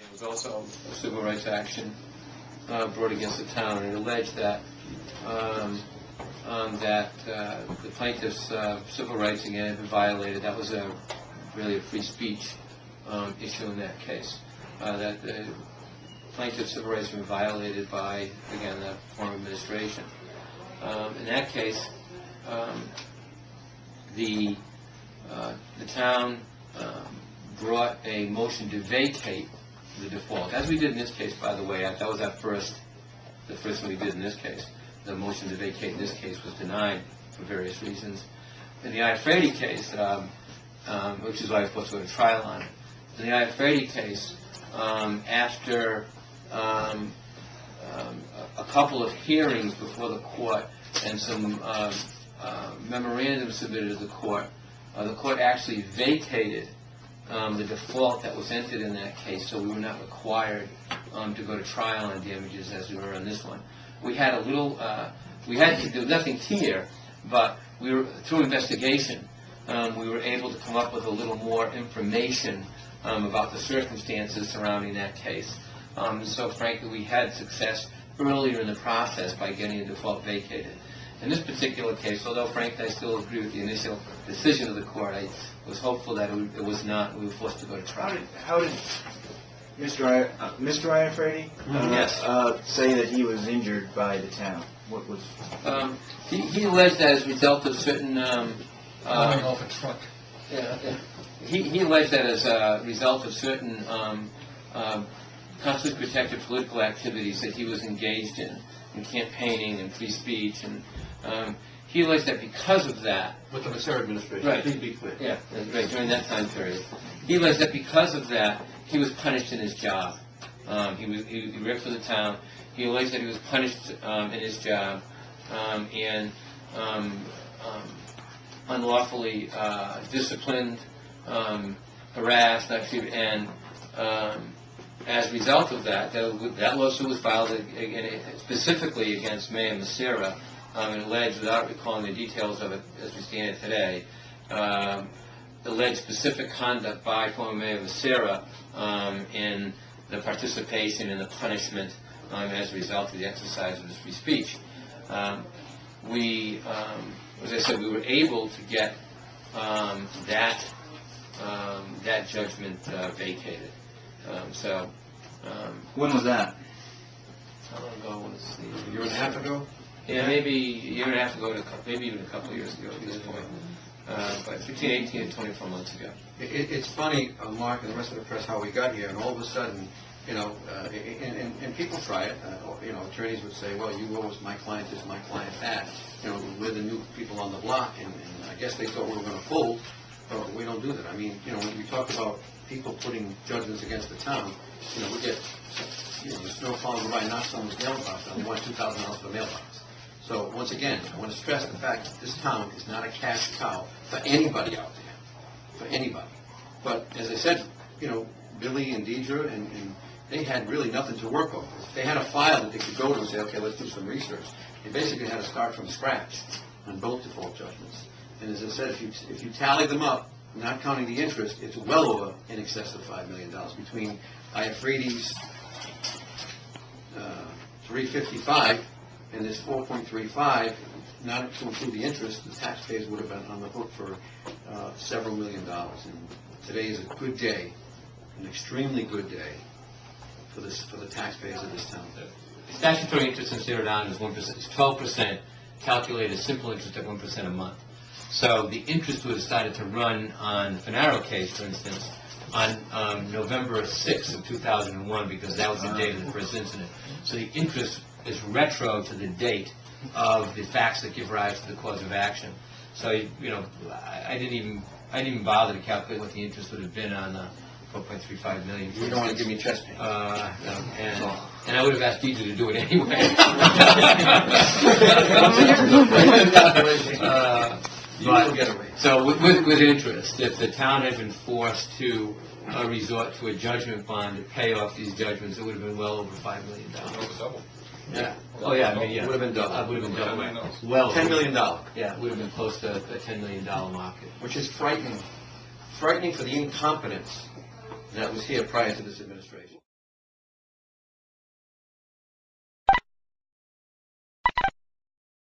It was also a civil rights action brought against the town. It alleged that the plaintiff's civil rights again had been violated. That was really a free speech issue in that case. That the plaintiff's civil rights had been violated by, again, the former administration. In that case, the town brought a motion to vacate the default, as we did in this case, by the way. That was the first thing we did in this case. The motion to vacate in this case was denied for various reasons. In the Iafredi case, which is why I was supposed to go to trial on it, in the Iafredi case, after a couple of hearings before the court and some memorandums submitted to the court actually vacated the default that was entered in that case, so we were not required to go to trial on damages as we were on this one. We had a little, we had to do nothing here, but we were, through investigation, we were able to come up with a little more information about the circumstances surrounding that case. So frankly, we had success earlier in the process by getting the default vacated. In this particular case, although frankly I still agree with the initial decision of the court, I was hopeful that it was not. We were forced to go to trial. How did Mr. Iafredi yes. Say that he was injured by the town? What was? He alleged that as a result of certain. Falling off a truck. Yeah. He alleged that as a result of certain constantly protected political activities that he was engaged in campaigning and free speech, and he alleged that because of that, with the Becerra administration, right? Please be clear. Yeah, right. During that time period, he alleged that because of that, he was punished in his job. He worked for the town. He alleged that he was punished in his job and unlawfully disciplined, harassed, and as a result of that, that lawsuit was filed specifically against Mayor Becerra, and alleged, without recalling the details of it as we stand it today, alleged specific conduct by former Mayor Becerra in the participation in the punishment as a result of the exercise of his free speech. As I said, we were able to get that judgment vacated. When was that? How long ago? Let's see. A year and a half ago? Yeah, maybe a year and a half ago, maybe even a couple of years ago at this point. But between 18 and 24 months ago. It's funny, Mark and the rest of the press, how we got here, and all of a sudden, you know, and people try it. You know, attorneys would say, well, you owe us, my client this, my client that. You know, we're the new people on the block, and I guess they thought we were going to fold, but we don't do that. I mean, you know, when we talk about people putting judgments against the town, you know, we get, you know, the snow falling by, knock someone's mailbox down, we want $2,000 for the mailbox. So once again, I want to stress the fact that this town is not a cash cow for anybody out there, for anybody. But as I said, you know, Billy and Deidre, and they had really nothing to work over. They had a file that they could go to and say, okay, let's do some research. They basically had to start from scratch on both default judgments. And as I said, if you tally them up, not counting the interest, it's well over in excess of $5 million. Between Iafredi's 355 and this 4.35, not to include the interest, the taxpayers would have been on the hook for several $1 million. And today is a good day, an extremely good day for the taxpayers of this town. The statutory interest in zero down is 1%. It's 12% calculated simple interest at 1% a month. So the interest would have started to run on the Finaro case, for instance, on November 6th of 2001, because that was the date of the first incident. So the interest is retro to the date of the facts that give rise to the cause of action. So, you know, I didn't even bother to calculate what the interest would have been on the 4.35 million. You don't want to give me chest pain. No, and I would have asked Deidre to do it anyway. So with interest, if the town had been forced to resort to a judgment bond to pay off these judgments, it would have been well over $5 million. Yeah. Oh yeah. I mean, yeah. Would have been double. Would have been double. Well, $10 million. Yeah, it would have been close to the $10 million market. Which is frightening. Frightening for the incompetence that was here prior to this administration.